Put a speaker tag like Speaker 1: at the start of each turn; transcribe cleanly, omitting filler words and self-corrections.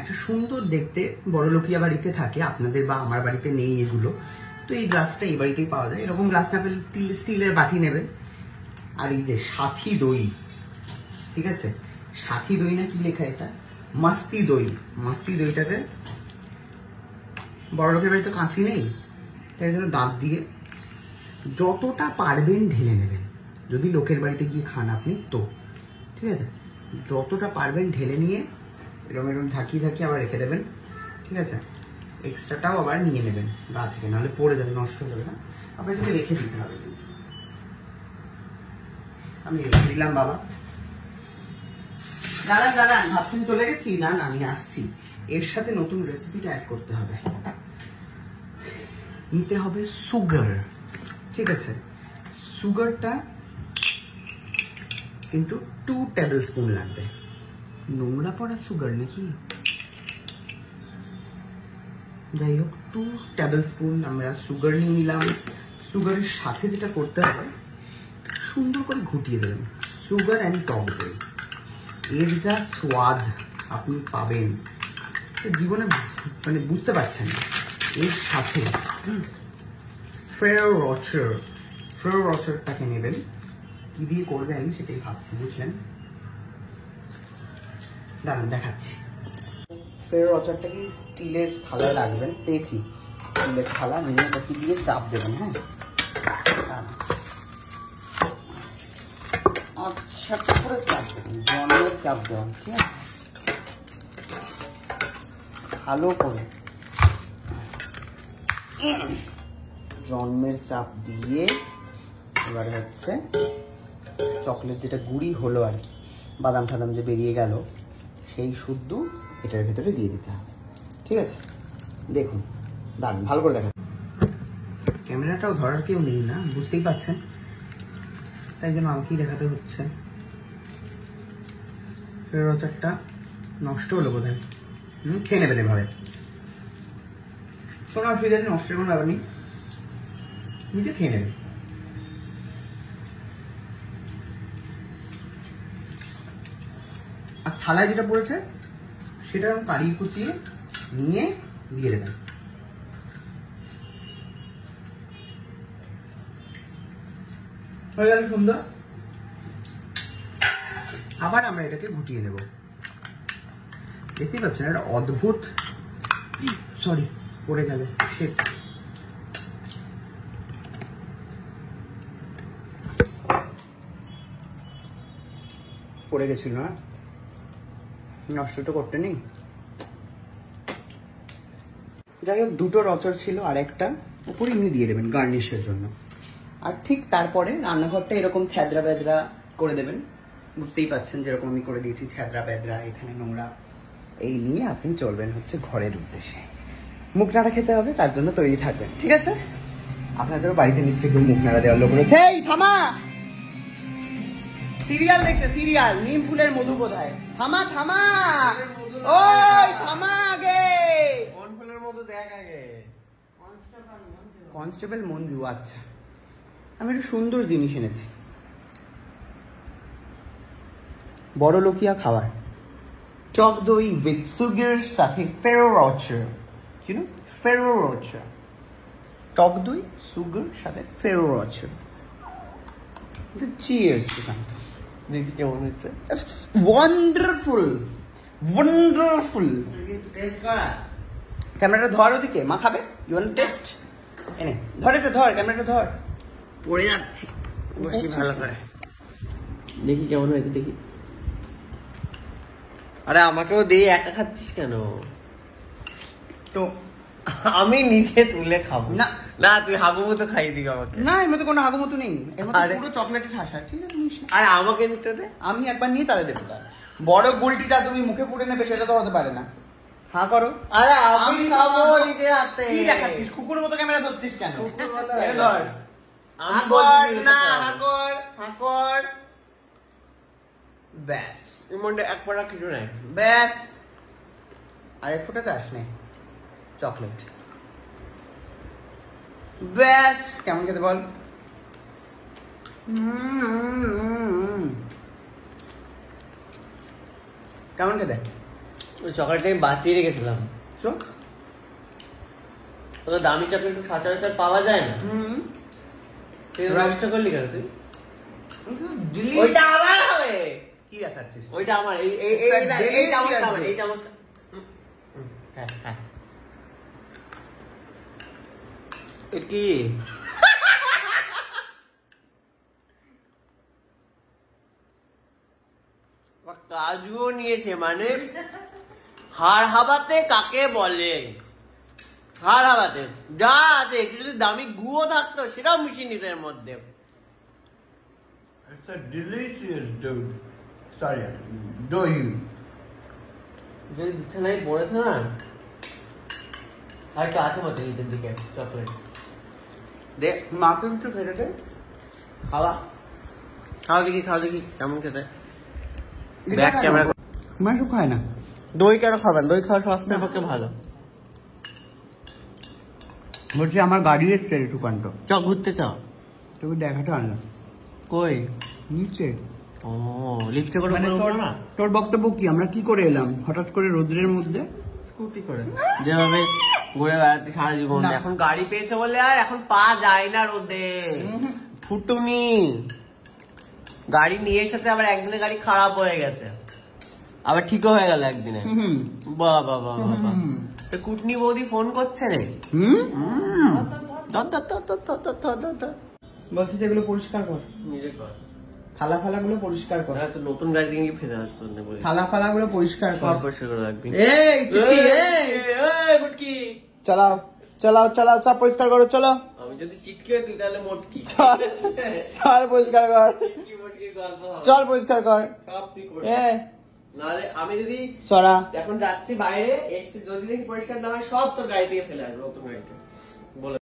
Speaker 1: একটা সুন্দর দেখতে বড়লোকিয়া বাড়িতে থাকে, আপনাদের বা আমার বাড়িতে নেই এগুলো, তো এই গ্লাসটা এই বাড়িতেই পাওয়া যায়। এরকম গ্লাস না পেলে স্টিলের বাটি নেবেন। আর এই যে সাথী দই, ঠিক আছে, সাথী দই না কি লেখা এটা, মাস্তি দই, মাস্তি দইটাকে বড়লোকের বাড়িতে কাঁচি নেই, তাই জন্য দাঁত দিয়ে যতটা পারবেন ঢেলে নেবেন। যদি লোকের বাড়িতে গিয়ে খান আপনি তো, ঠিক আছে, যতটা পারবেন ঢেলে নিয়ে এরকম এরকম ঢাকিয়ে ঢাকিয়ে আবার রেখে দেবেন, ঠিক আছে। এক্সট্রাটাও আবার নিয়ে নেবেন গা থেকে, নাহলে পড়ে যাবে, নষ্ট হয়ে যাবে না, আপনাকে রেখে দিতে হবে। আমি রেখে দিলাম বাবা। দাঁড়ান দাঁড়ান, ভাবছেন চলে গেছি, না না আমি আসছি। এর সাথে নতুন রেসিপিটা অ্যাড করতে হবে। নিতে হবে সুগার, ঠিক আছে। সুগারটা কিন্তু 2 টেবিল স্পুন লাগবে। নোংরা পড়া সুগার নাকি, যাই হোক 2 টেবিল স্পুন আমরা সুগার নিয়ে নিলাম। সুগারের সাথে যেটা করতে হবে, সুন্দর করে ঘুটিয়ে দেবেন সুগার অ্যান্ড টক দই। এর যা স্বাদ আপনি পাবেন জীবনে মানে বুঝতে পারছেন না। এর সাথে ফেরো রচারটাকে নেবেন। কি দিয়ে করবেন সেটাই ভাবছি, বুঝলেন? দাঁড়ান দেখাচ্ছি। ফেরো রচারটাকে স্টিলের থালায় রাখবেন, পেয়েছি স্টিলের থালা, নিয়ে ওটাকে দিয়ে চাপ দেবেন। হ্যাঁ, আচ্ছা করে চাপ দেবেন, জলের চাপ দেবেন, ঠিক আছে, ভালো করে জন্মের চাপ দিয়ে এবারে হচ্ছে চকলেট যেটা গুঁড়ি হলো আর কি, বাদাম টাদাম যে বেরিয়ে গেল, সেই শুদ্ধ এটার ভেতরে দিয়ে দিতে হবে, ঠিক আছে। দেখুন দাঁড়ান, ভালো করে দেখা, ক্যামেরাটাও ধরার কেউ নেই না, বুঝতেই পারছেন, তাই জন্য আমাকেই দেখাতে হচ্ছে। রচারটা নষ্ট হলো বোধহয়, খেয়ে নেবেন এভাবে, কোনো অসুবিধা নেই, নষ্টের কোনো ব্যাপার নেই, নিজে খেয়ে নেবেন। আর থালায় যেটা পড়েছে সেটা কারি কুচিয়ে নিয়ে দিয়ে দেবেন। হয়ে গেল সুন্দর। আবার আমরা এটাকে ঘুটিয়ে নেব। দেখতেই পাচ্ছেন একটা অদ্ভুত, সরি পড়ে গেল, শেট, পড়ে গেছিল না, নষ্ট তো করতে নেই। যাই হোক, 2টো রচর ছিল, আর একটা উপরে এমনি দিয়ে দেবেন গার্নিশের জন্য। আর ঠিক তারপরে রান্নাঘরটা এরকম ছ্যাদরা বেদরা করে দেবেন, বুঝতেই পাচ্ছেন যেরকম আমি করে দিয়েছি, ছ্যাদরা বেদরা, এখানে নোংরা, এই নিয়ে আপনি চলবেন হচ্ছে ঘরের উদ্দেশ্যে। মুখ নাড়া খেতে হবে, তার জন্য তৈরি থাকবেন, ঠিক আছে। আপনাদেরও বাড়িতে নিশ্চয়ই কেউ মুখ নাড়া দেওয়ার লোক রয়েছে। এই থামা, সিরিয়াল দেখছে, সিরিয়াল, নিম ফুলের মধু কোথায়, থামা থামা, ওই থামা, আগে কোন ফুলের মধু দেখ আগে, কনস্টেবল মঞ্জু। আচ্ছা, আমি একটু সুন্দর জিনিস এনেছি, বড়লোকিয়া খাবার, টক দই উইথ সুগার সাথে ফেরো রচার, you know, ফেরো রচার, টক দই সুগার সাথে ফেরো রচার। চিয়ার্স সুকান্ত, দেখি কেমন হচ্ছে। Wonderful, wonderful. ক্যামেরাটা ধর ওদিকে, মা খাবে, ইউ ওয়ান্ট টেস্ট, এনে ধর, এটা ধর, ক্যামেরাটা ধর, পড়ে যাচ্ছি, বসি ভালো করে, দেখি কেমন হয়েছে, দেখি।
Speaker 2: আরে আমাকেও দিয়ে একা খাচ্ছিস কেন?
Speaker 1: তো
Speaker 2: আমি নিজে তুলে খাবো
Speaker 1: না,
Speaker 2: না তুই হাগু মতো খাইয়ে দিবি আমাকে।
Speaker 1: না, এর মধ্যে কোনো হাগু মতো নেই, এর মধ্যে পুরো চকলেটের ঠাসা, ঠিক আছে।
Speaker 2: আরে আমাকে নিতে দে,
Speaker 1: আমি একবার নিয়ে তাহলে দেবো। বড় গুলটিটা তুমি মুখে পুড়ে নেবে সেটা তো হতে পারে না। হা করো।
Speaker 2: আরে আমি খাবো নিজের হাতে।
Speaker 1: কি দেখাচ্ছিস, কুকুর মতো ক্যামেরা ধরছিস কেন?
Speaker 2: কুকুর মতো
Speaker 1: ধর, হাকর না, হাকর হাকর, ব্যাস।
Speaker 2: এর মধ্যে এক পড়া কিছু নাই,
Speaker 1: ব্যাস। আর এক ফোঁটা চাস নেই চকলেট, ব্যাস। কেমন খেতে বল? কেমন খেতে?
Speaker 2: ওই চকলেটটা আমি বাঁচিয়ে রেখেছিলাম।
Speaker 1: চো
Speaker 2: তো দামি চকলেট তো সচরাচর পাওয়া যায় না। তুই নষ্ট করলি কেন তুই? ওইটা আমার হবে।
Speaker 1: কি দেখাচ্ছিস?
Speaker 2: ওইটা আমার। এই চামচটা আমার, এই চামচটা। হ্যাঁ হ্যাঁ। এ কি? কাজুও নিয়েছে, মানে হাড় হাবাতে কাকে বলে? হাড় হাবাতে যা আছে, একটু যদি দামি গুঁড়ো থাকতো সেটাও মিশিয়ে নিত এর মধ্যে।
Speaker 1: It's a delicious dude. Sorry, doi.
Speaker 2: যদি বিছানায় পড়েছে না, আর একটু আছে মতো নিচের দিকে চকলেট। দেখ
Speaker 1: মাকে একটু খেতে দে।
Speaker 2: খাওয়া খাওয়া দেখি, খাওয়া দেখি কেমন খেতে। Back camera.
Speaker 1: মা সব খায় না।
Speaker 2: দই কেন খাবেন? দই খাওয়া স্বাস্থ্যের পক্ষে ভালো।
Speaker 1: বলছি আমার গাড়ি এসছে রে সুকান্ত।
Speaker 2: চ ঘুরতে চাও?
Speaker 1: তোকে দেখাটা আনলাম।
Speaker 2: কই?
Speaker 1: নিচে।
Speaker 2: ও লিফটে করে
Speaker 1: মানে
Speaker 2: উপরে না?
Speaker 1: তোর বক্তব্য কি? আমরা কি করে এলাম হঠাৎ করে রোদ্রের মধ্যে?
Speaker 2: স্কুটি করে যেভাবে ঘুরে বেড়াতে সারা জীবন,
Speaker 1: না।
Speaker 2: এখন গাড়ি পেয়েছে বলে আর এখন পা যায় না রোদে। ফুটুনি গাড়ি নিয়ে এসেছে, আবার একদিনে গাড়ি খারাপ হয়ে গেছে, আবার ঠিকও হয়ে গেল একদিনে। বাহ বাহ বাহ বাহ। তো কুটনি বৌদি ফোন করছে রে।
Speaker 1: বলছি যেগুলো পরিষ্কার কর,
Speaker 2: নিজে কর।
Speaker 1: থালা ফালা গুলো পরিষ্কার কর।
Speaker 2: তো নতুন গাড়ি দিয়ে ফেলে আসবো না বলে
Speaker 1: থালা ফালা গুলো পরিষ্কার
Speaker 2: সব
Speaker 1: কর।
Speaker 2: পরিষ্কার করে রাখবি।
Speaker 1: এই চুটকি, এই
Speaker 2: মুটকি,
Speaker 1: চালাও চালাও চালাও, সব পরিষ্কার করো, চলো।
Speaker 2: আমি যদি চিটকে তুই তাহলে মোটকি।
Speaker 1: চল চল পরিষ্কার কর,
Speaker 2: চিটকি মোটকির গল্প হবে।
Speaker 1: চল পরিষ্কার কর।
Speaker 2: সব তুই করবি। নাহলে আমি যদি
Speaker 1: সরা
Speaker 2: এখন যাচ্ছি বাইরে, এসে যদি দেখি পরিষ্কার না হয় সব তোর গাড়ি থেকে ফেলে আসবো নতুন গাড়িতে বলে।